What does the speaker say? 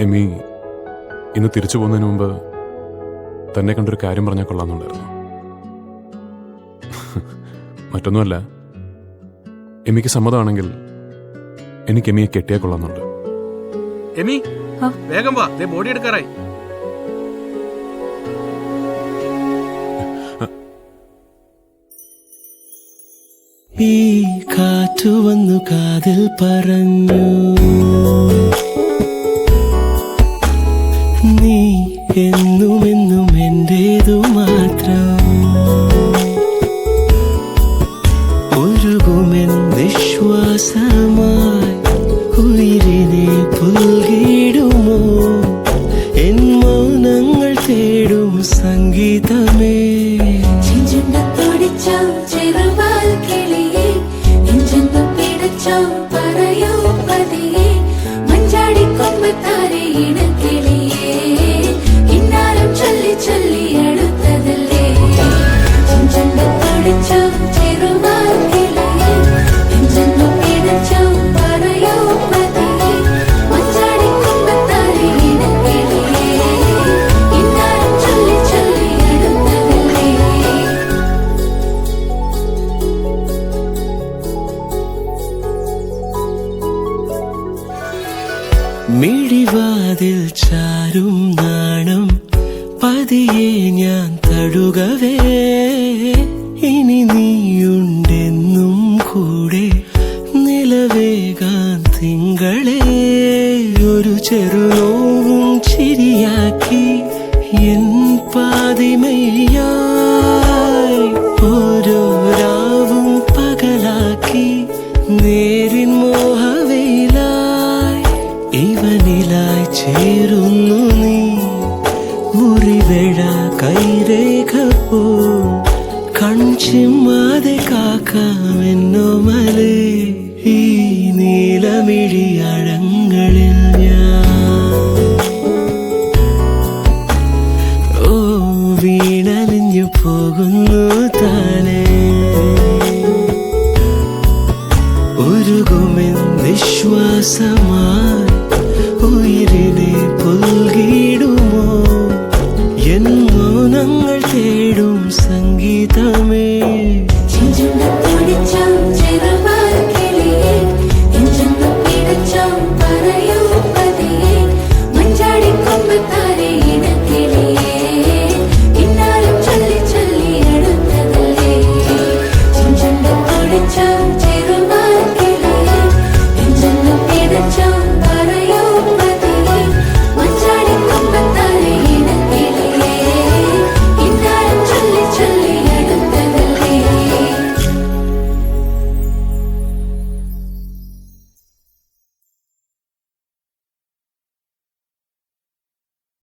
Amy ഇന്ന് തിരിച്ചു പോകുന്നതിന് മുമ്പ് തന്നെ കണ്ടൊരു കാര്യം പറഞ്ഞാൽ കൊള്ളാമെന്നുണ്ടായിരുന്നു. മറ്റൊന്നുമല്ല, എമിക്ക് സമ്മതമാണെങ്കിൽ എനിക്ക് എമിയെ കെട്ടിയാൽ കൊള്ളാമെന്നുണ്ട്. എമി വേഗം വാ, ബോഡി എടുക്കാറായി. ഈ കാറ്റു വന്നു കാതിൽ പറഞ്ഞു, നീ എന്നുമെന്നും എന്റേതു മാത്രം. ഒഴുകുമെൻ വിശ്വാസമായി ഉയിരിനെ പുൽകിടുമോ എൻ മൗനങ്ങൾ തേടും സംഗീതമേ. മിഴിവാതിൽ ചാരും നാണം പതിയെ ഞാൻ തടുകവേ, ഇനി നീയുണ്ടെന്നും കൂടെ നിലവേകാൻ തിങ്കളെ. ഒരു ചെറുനോവും ചിരിയാക്കി എൻ പാതിമയായി, ഓരോ രാവും പകലാക്കി നേരിൻ മോഹവയിലായി. ഇവനിലായി ചേരുന്നു നീ, മുറിവേഴ കൈരേഖ പോ കൺചിമ്മാതെ കാക്കാമെന്നോമലേ. ഈ നീലമിഴിയഴങ്ങളിൽ ഞാൻ ഓ വീണലിഞ്ഞു പോകുന്നു താനേ. ഒരുകുമെൻ വിശ്വാസമായി ഉയിരിനെ പുൽകിടുമോ എൻ മൗനങ്ങൾ തേടും സംഗീതമേ.